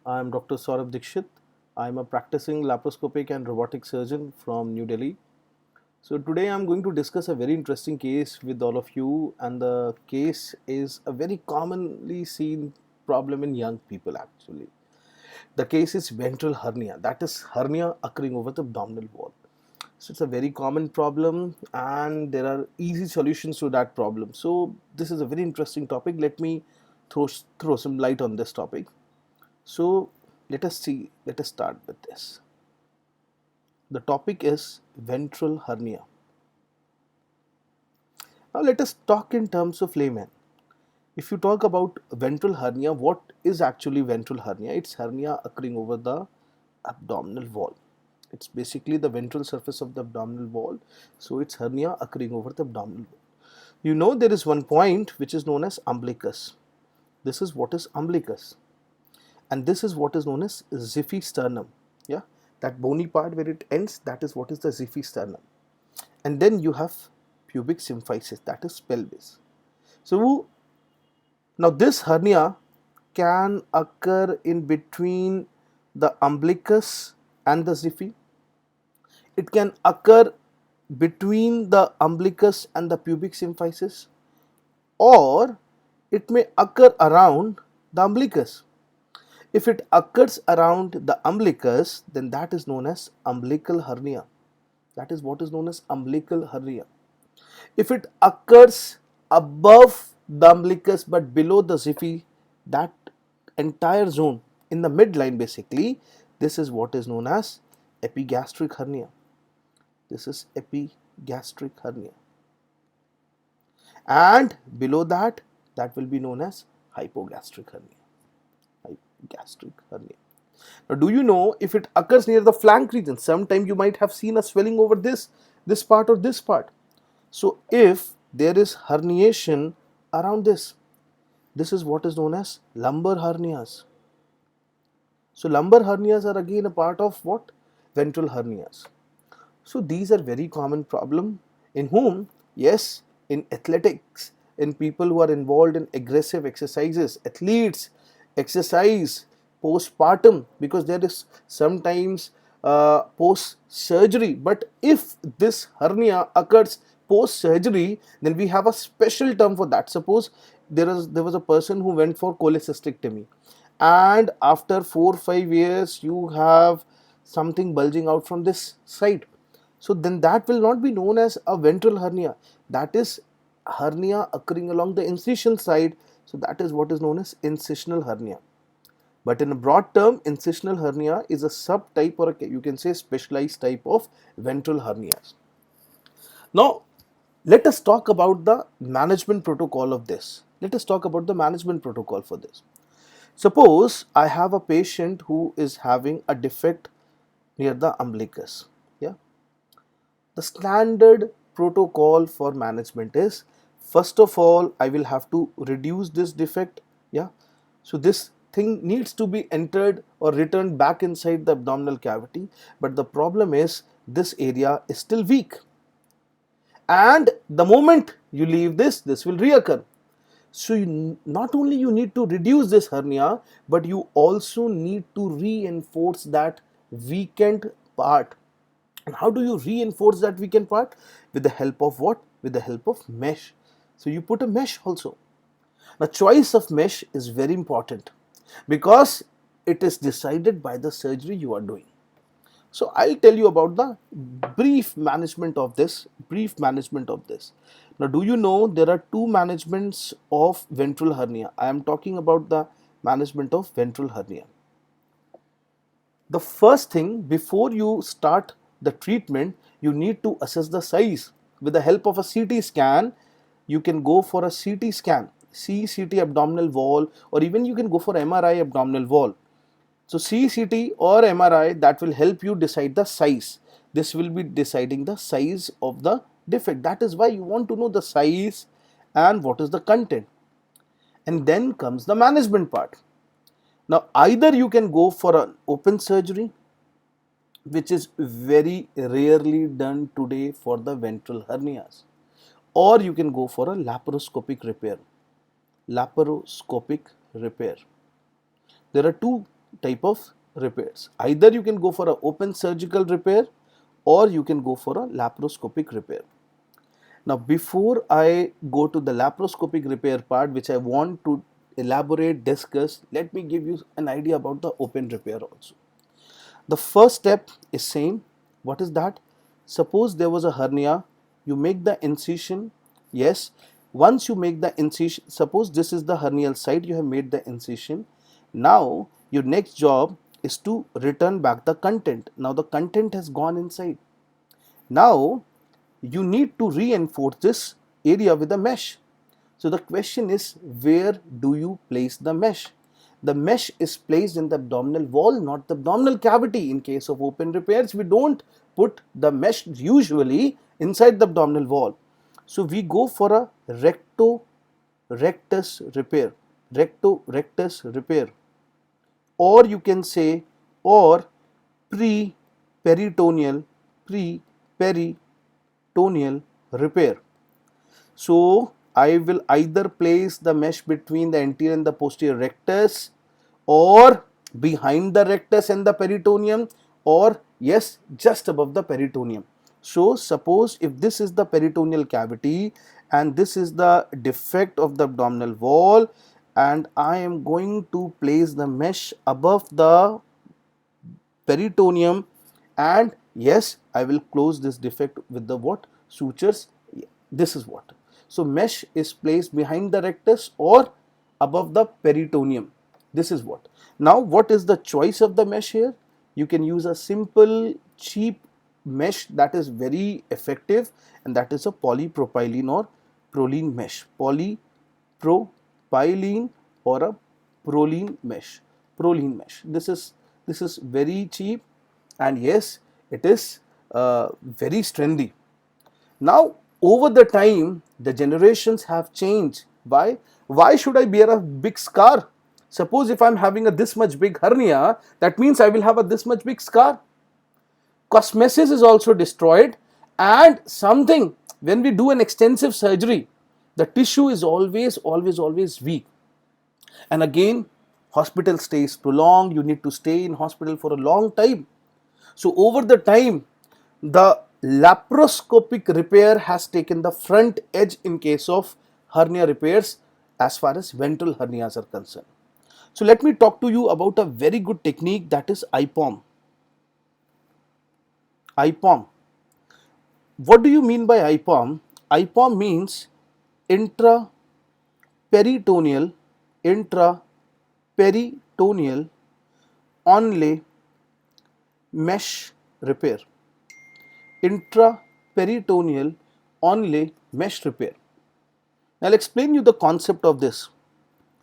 I'm Dr. Saurabh Dikshit. I'm a practicing laparoscopic and robotic surgeon from New Delhi. So, today I'm going to discuss a very interesting case with all of you, and the case is a very commonly seen problem in young people actually. The case is ventral hernia, that is, hernia occurring over the abdominal wall. So, it's a very common problem, and there are easy solutions to that problem. So, this is a very interesting topic. Let me throw some light on this topic. So let us start with this. The topic is ventral hernia. Now let us talk in terms of layman. If you talk about ventral hernia, what is actually ventral hernia? It's hernia occurring over the abdominal wall. It's basically the ventral surface of the abdominal wall. So it's hernia occurring over the abdominal wall. You know there is one point which is known as umbilicus. This is what is umbilicus. And this is what is known as Xiphus sternum. Yeah, that bony part where it ends, that is what is the Xiphus sternum. And then you have pubic symphysis, that is pelvis. So now this hernia can occur in between the umbilicus and the Xiphi. It can occur between the umbilicus and the pubic symphysis, or it may occur around the umbilicus. If it occurs around the umbilicus, then that is known as umbilical hernia. That is what is known as umbilical hernia. If it occurs above the umbilicus but below the Xiphus, that entire zone in the midline basically, this is what is known as epigastric hernia. This is epigastric hernia. And below that, that will be known as hypogastric hernia. Gastric hernia. Now, do you know if it occurs near the flank region? Sometime you might have seen a swelling over this part or this part. So, if there is herniation around this is what is known as lumbar hernias. So, lumbar hernias are again a part of what? Ventral hernias. So, these are very common problem in whom, yes, in athletics, in people who are involved in aggressive exercises, athletes exercise postpartum, because there is sometimes post surgery. But if this hernia occurs post surgery, then we have a special term for that. Suppose there was a person who went for cholecystectomy, and after 4 5 years you have something bulging out from this side. So then that will not be known as a ventral hernia. That is hernia occurring along the incision side. So that is what is known as incisional hernia. But in a broad term, incisional hernia is a subtype, or you can say specialized type of ventral hernias. Now, let us talk about the management protocol of this. Let us talk about the management protocol for this. Suppose I have a patient who is having a defect near the umbilicus. Yeah. The standard protocol for management is, first of all, I will have to reduce this defect. Yeah. So this thing needs to be entered or returned back inside the abdominal cavity. But the problem is this area is still weak. And the moment you leave this will reoccur. So not only you need to reduce this hernia, but you also need to reinforce that weakened part. And how do you reinforce that weakened part? With the help of what? With the help of mesh. So you put a mesh also. Now, choice of mesh is very important because it is decided by the surgery you are doing. So I'll tell you about the brief management of this. Now, do you know there are two managements of ventral hernia? I am talking about the management of ventral hernia. The first thing, before you start the treatment, you need to assess the size. With the help of a CT scan, you can go for a CT scan, CT abdominal wall, or even you can go for MRI abdominal wall. So CT or MRI, that will help you decide the size. This will be deciding the size of the defect. That is why you want to know the size and what is the content. And then comes the management part. Now, either you can go for an open surgery, which is very rarely done today for the ventral hernias, or you can go for a laparoscopic repair. There are two type of repairs. Either you can go for an open surgical repair or you can go for a laparoscopic repair. Now, before I go to the laparoscopic repair part, which I want to elaborate, discuss, let me give you an idea about the open repair also. The first step is same. What is that? Suppose there was a hernia, you make the incision. Yes, once you make the incision, suppose this is the hernial site, you have made the incision. Now your next job is to return back the content. Now the content has gone inside. Now you need to reinforce this area with a mesh. So the question is, where do you place the mesh? The mesh is placed in the abdominal wall, not the abdominal cavity. In case of open repairs, we don't put the mesh usually inside the abdominal wall. So we go for a rectus repair, rectus repair, or you can say, or pre-peritoneal repair. So I will either place the mesh between the anterior and the posterior rectus, or behind the rectus and the peritoneum, or yes, just above the peritoneum. So suppose if this is the peritoneal cavity and this is the defect of the abdominal wall, and I am going to place the mesh above the peritoneum, and yes, I will close this defect with the what? Sutures. This is what. So mesh is placed behind the rectus or above the peritoneum. This is what. Now what is the choice of the mesh here? You can use a simple cheap mesh that is very effective, and that is a polypropylene or proline mesh. Polypropylene or a proline mesh. Proline mesh. This is very cheap, and yes, it is very strengthy. Now over the time, the generations have changed. Why? Why should I bear a big scar? Suppose if I am having a this much big hernia, that means I will have a this much big scar. Cosmesis is also destroyed, and something, when we do an extensive surgery, the tissue is always weak. And again, hospital stay is prolonged. You need to stay in hospital for a long time. So over the time, the laparoscopic repair has taken the front edge in case of hernia repairs as far as ventral hernias are concerned. So let me talk to you about a very good technique, that is IPOM. IPOM. What do you mean by IPOM? IPOM means intraperitoneal onlay mesh repair. Intraperitoneal onlay mesh repair. Now I'll explain you the concept of this.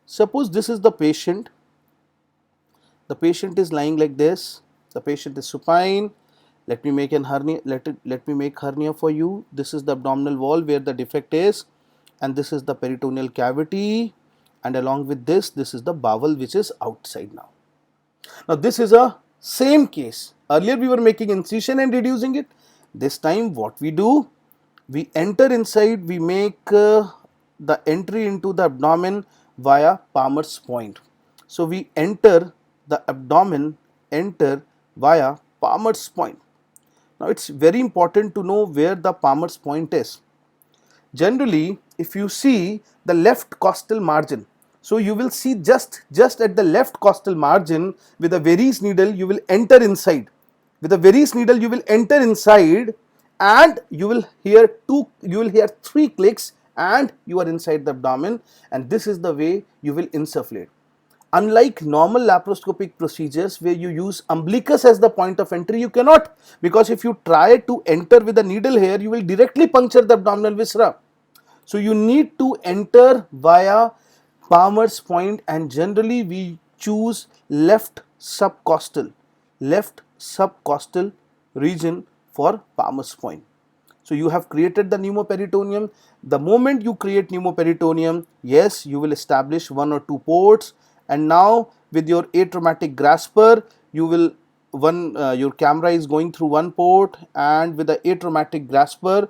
Suppose this is the patient. The patient is lying like this. The patient is supine. Let me make an hernia. Let me make hernia for you. This is the abdominal wall where the defect is, and this is the peritoneal cavity, and along with this is the bowel which is outside now. Now this is a same case. Earlier we were making incision and reducing it. This time what we do? We enter inside. We make the entry into the abdomen via Palmer's point. So we enter the abdomen, enter via Palmer's point. Now it's very important to know where the Palmer's point is. Generally, if you see the left costal margin, so you will see just at the left costal margin, with a Veress needle you will enter inside. With a Veress needle you will enter inside, and you will hear 3 clicks, and you are inside the abdomen, and this is the way you will insufflate. Unlike normal laparoscopic procedures where you use umbilicus as the point of entry, you cannot, because if you try to enter with a needle here, you will directly puncture the abdominal viscera. So you need to enter via Palmer's point, and generally we choose left subcostal region for Palmer's point. So you have created the pneumoperitoneum. The moment you create pneumoperitoneum, yes, you will establish 1 or 2 ports, and now with your atraumatic grasper, you will your camera is going through 1 port, and with the atraumatic grasper,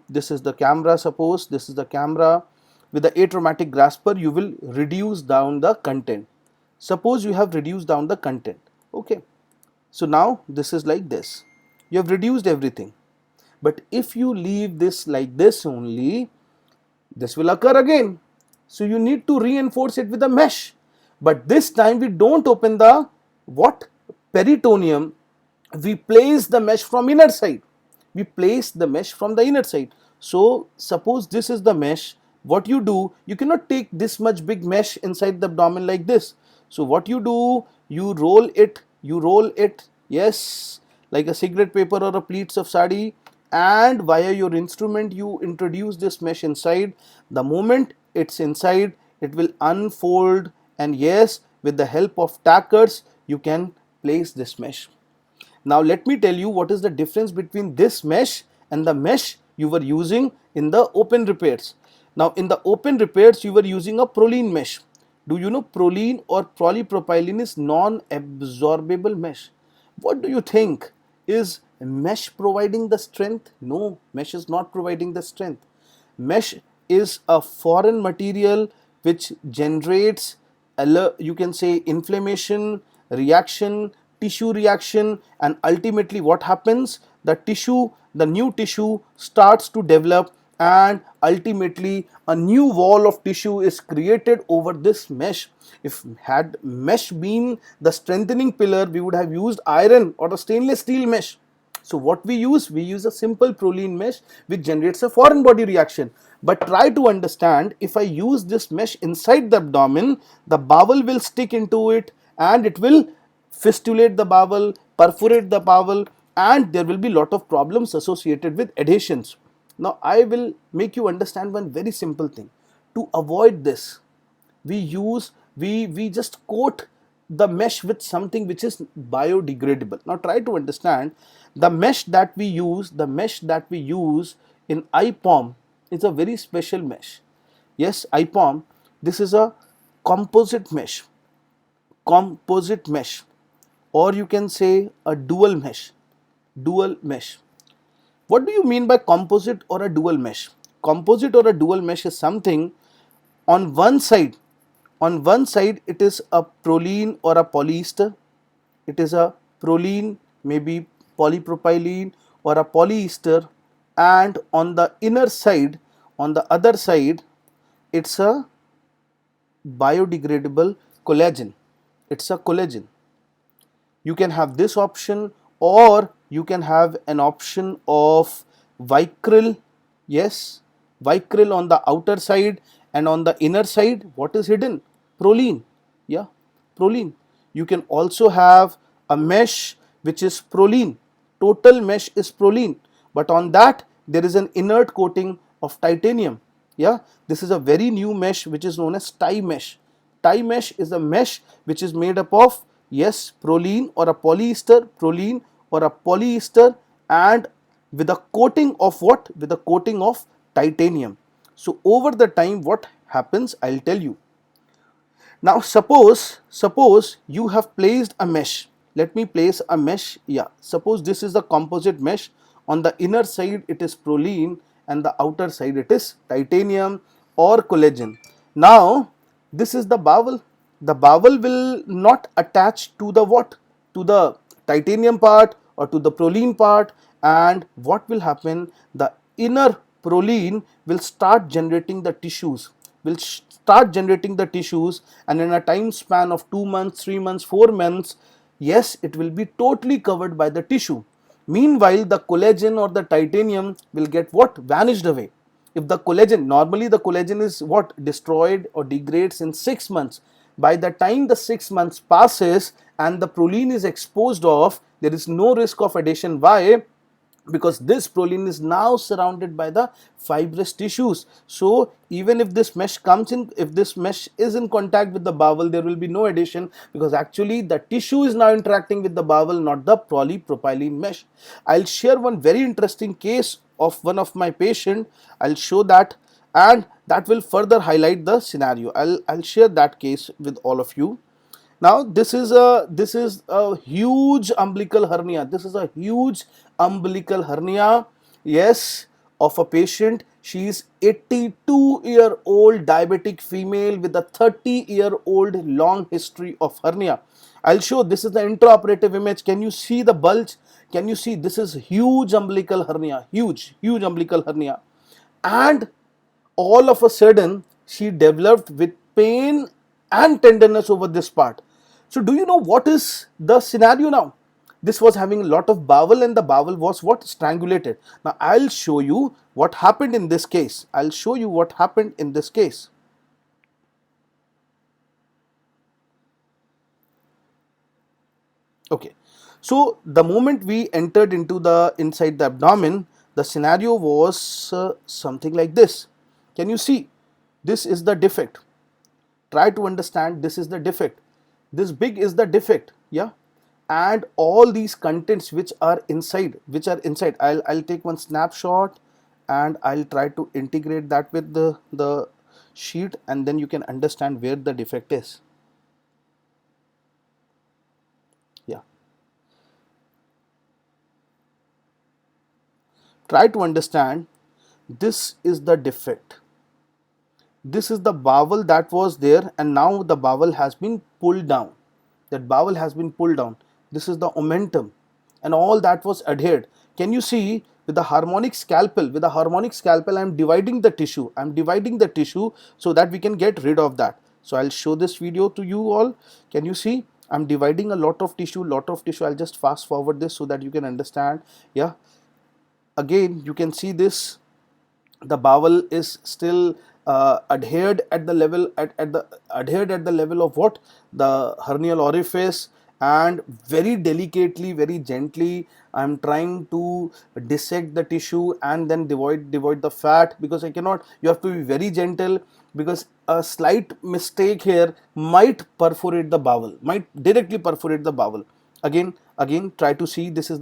this is the camera, suppose this is the camera. With the atraumatic grasper, you will reduce down the content. Suppose you have reduced down the content. Okay, so now this is like this. You have reduced everything. But if you leave this like this only, this will occur again. So you need to reinforce it with a mesh. But this time we don't open the what? Peritoneum. We place the mesh from inner side. We place the mesh from the inner side. So suppose this is the mesh. What you do, you cannot take this much big mesh inside the abdomen like this. So what you do, you roll it, yes, like a cigarette paper or a pleats of sari, and via your instrument you introduce this mesh inside. The moment it's inside, it will unfold, and yes, with the help of tackers you can place this mesh. Now let me tell you what is the difference between this mesh and the mesh you were using in the open repairs. Now in the open repairs you were using a Prolene mesh. Do you know Prolene or polypropylene is non-absorbable mesh? What do you think? Is mesh providing the strength? No, mesh is not providing the strength. Mesh is a foreign material which generates, you can say, inflammation, reaction, tissue reaction, and ultimately what happens? The new tissue starts to develop, and ultimately a new wall of tissue is created over this mesh. If had mesh been the strengthening pillar, we would have used iron or a stainless steel mesh. So what we use? We use a simple Prolene mesh which generates a foreign body reaction. But try to understand, if I use this mesh inside the abdomen, the bowel will stick into it and it will fistulate the bowel, perforate the bowel, and there will be lot of problems associated with adhesions. Now I will make you understand one very simple thing. To avoid this, we just coat the mesh with something which is biodegradable. Now try to understand, the mesh that we use in IPOM is a very special mesh. Yes, IPOM, this is a composite mesh, or you can say a dual mesh. What do you mean by composite or a dual mesh? Composite or a dual mesh is something, on one side it is a Prolene or a polyester, it is a Prolene, maybe polypropylene or a polyester, and on the inner side, on the other side, it's a biodegradable collagen. It's a collagen. You can have this option, or you can have an option of Vicryl. Yes, Vicryl on the outer side, and on the inner side, what is hidden? Prolene. Yeah, Prolene. You can also have a mesh which is Prolene. Total mesh is Prolene, but on that there is an inert coating of titanium. Yeah, this is a very new mesh which is known as tie mesh. Tie mesh is a mesh which is made up of, yes, Prolene or a polyester, Prolene or a polyester, and with a coating of what? With a coating of titanium. So over the time what happens, I'll tell you. Now suppose you have placed a mesh. Let me place a mesh. Yeah, suppose this is the composite mesh. On the inner side it is Prolene, and the outer side it is titanium or collagen. Now this is the bowel. The bowel will not attach to the what? To the titanium part or to the Prolene part, and what will happen? The inner Prolene will start generating the tissues, and in a time span of 2 months, 3 months, 4 months, yes, it will be totally covered by the tissue. Meanwhile, the collagen or the titanium will get what? Vanished away. If the collagen, normally the collagen is what? Destroyed or degrades in 6 months. By the time the 6 months passes and the Prolene is exposed off, there is no risk of adhesion. Why? Because this Prolene is now surrounded by the fibrous tissues. So even if this mesh comes in, if this mesh is in contact with the bowel, there will be no adhesion, because actually the tissue is now interacting with the bowel, not the polypropylene mesh. I'll share one very interesting case of one of my patient. I'll show that, and that will further highlight the scenario. I'll share that case with all of you. Now this is a huge umbilical hernia. This is a huge umbilical hernia. Yes, of a patient. She is 82-year-old diabetic female with a 30-year-old long history of hernia. I'll show, this is the intraoperative image. Can you see the bulge? Can you see this is huge umbilical hernia, huge umbilical hernia, and all of a sudden she developed with pain and tenderness over this part. So do you know what is the scenario now? This was having a lot of bowel and the bowel was what? Strangulated. Now I'll show you what happened in this case. I'll show you what happened in this case. Okay, so the moment we entered into the inside the abdomen, the scenario was something like this. Can you see? This is the defect. Try to understand, this is the defect. This big is the defect, yeah, and all these contents which are inside, I'll take one snapshot and I'll try to integrate that with the sheet, and then you can understand where the defect is. Yeah, try to understand, this is the defect. This is the bowel that was there, and now the bowel has been pulled down. That bowel has been pulled down. This is the omentum, and all that was adhered. Can you see, with the harmonic scalpel, I am dividing the tissue. So that we can get rid of that. So I'll show this video to you all. Can you see? I'm dividing a lot of tissue. I'll just fast forward this so that you can understand. Yeah. Again, you can see this. The bowel is still adhered at the level adhered at the level of what? The hernial orifice, and very delicately, very gently, I'm trying to dissect the tissue and then divide the fat, because I cannot, you have to be very gentle, because a slight mistake here might perforate the bowel, might directly perforate the bowel. Again, try to see, this is in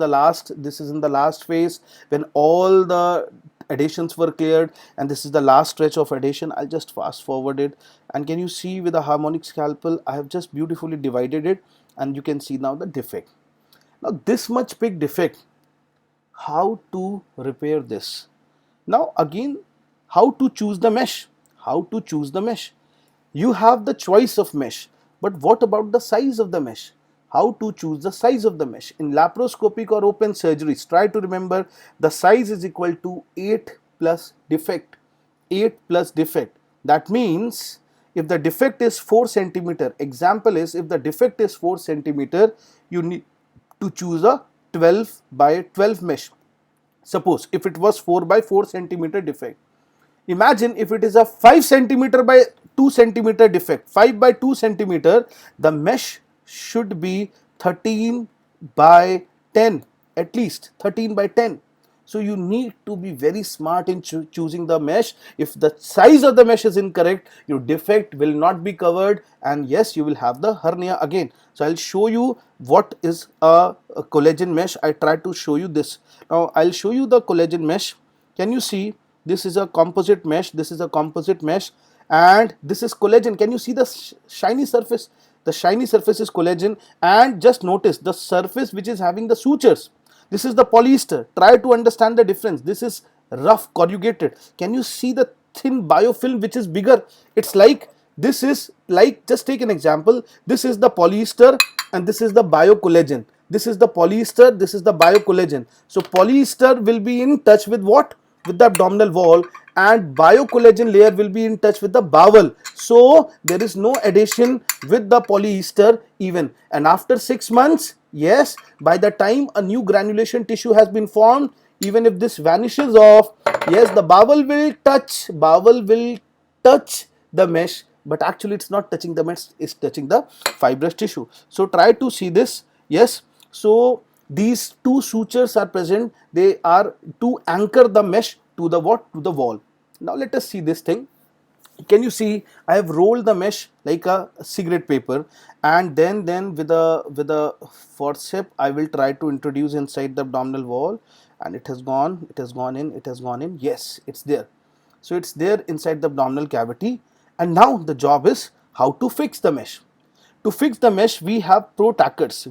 the last phase when all the adhesions were cleared, and this is the last stretch of adhesion. I'll just fast forward it, and can you see, with a harmonic scalpel I have just beautifully divided it, and you can see now the defect. Now this much big defect, how to repair this? Now again, how to choose the mesh? You have the choice of mesh, but what about the size of the mesh? How to choose the size of the mesh? In laparoscopic or open surgeries, try to remember, the size is equal to 8 plus defect. 8 plus defect. That means if the defect is 4 centimeter, example is, if the defect is 4 centimeter, you need to choose a 12 by 12 mesh. Suppose if it was 4 by 4 centimeter defect. Imagine if it is a 5 centimeter by 2 centimeter defect. 5 by 2 centimeter, the mesh should be 13 by 10, at least 13 by 10. So you need to be very smart in choosing the mesh. If the size of the mesh is incorrect, your defect will not be covered, and yes, you will have the hernia again. So I'll show you what is a collagen mesh. I try to show you this. Now I'll show you the collagen mesh. Can you see? This is a composite mesh. And this is collagen. Can you see the shiny surface? The shiny surface is collagen, and just notice the surface which is having the sutures. This is the polyester. Try to understand the difference. This is rough corrugated. Can you see the thin biofilm which is bigger? It's like, this is like, just take an example. This is the polyester and this is the biocollagen. This is the polyester, this is the biocollagen. So polyester will be in touch with what? With the abdominal wall, and biocollagen layer will be in touch with the bowel. So there is no adhesion with the polyester even. And after 6 months, yes, by the time a new granulation tissue has been formed, even if this vanishes off, yes, the bowel will touch the mesh, but actually it's not touching the mesh, it's touching the fibrous tissue. So try to see this. Yes, so these two sutures are present. They are to anchor the mesh to the what? To the wall. Now let us see this thing. Can you see, I have rolled the mesh like a cigarette paper, and then with a forceps I will try to introduce inside the abdominal wall, and it has gone in. Yes, it's there. So it's there inside the abdominal cavity, and now the job is how to fix the mesh. To fix the mesh, we have pro-tackers.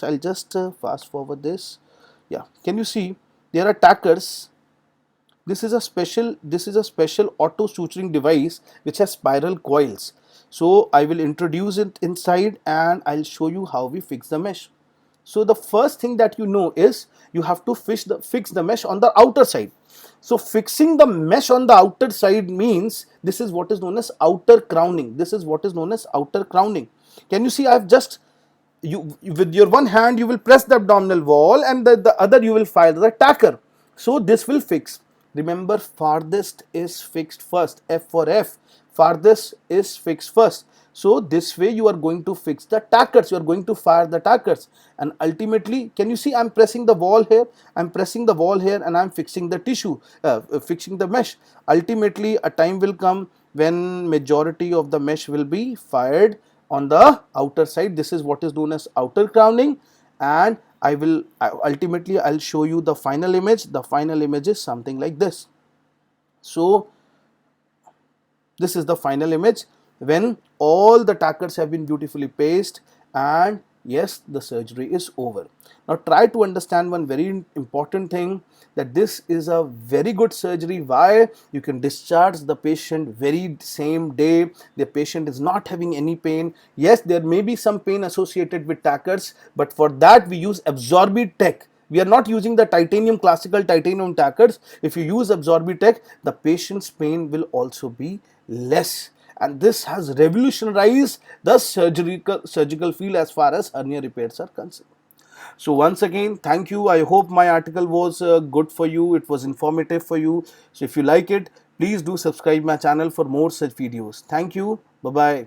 I'll just fast forward this. Yeah, can you see, there are tackers. This is a special auto suturing device which has spiral coils. So I will introduce it inside and I'll show you how we fix the mesh. So the first thing that you know is you have to fix the mesh on the outer side. So fixing the mesh on the outer side means this is what is known as outer crowning. This is what is known as outer crowning. Can you see I've just you with your one hand you will press the abdominal wall and the other you will fire the tacker. So this will fix. Remember, farthest is fixed first. F for F, farthest is fixed first. So this way you are going to fix the tackers, you are going to fire the tackers, and ultimately, can you see I'm pressing the wall here, I'm pressing the wall here, and I'm fixing the tissue, fixing the mesh. Ultimately a time will come when majority of the mesh will be fired on the outer side. This is what is known as outer crowning, and I will ultimately I'll show you the final image. The final image is something like this. So this is the final image when all the tackers have been beautifully pasted, and yes, the surgery is over. Now try to understand one very important thing, that this is a very good surgery. Why? You can discharge the patient very same day. The patient is not having any pain. Yes, there may be some pain associated with tackers, but for that we use Absorbitech. We are not using the titanium, classical titanium tackers. If you use Absorbitech, the patient's pain will also be less. And this has revolutionized the surgical field as far as hernia repairs are concerned. So once again, thank you. I hope my article was good for you. It was informative for you. So if you like it, please do subscribe my channel for more such videos. Thank you. Bye bye.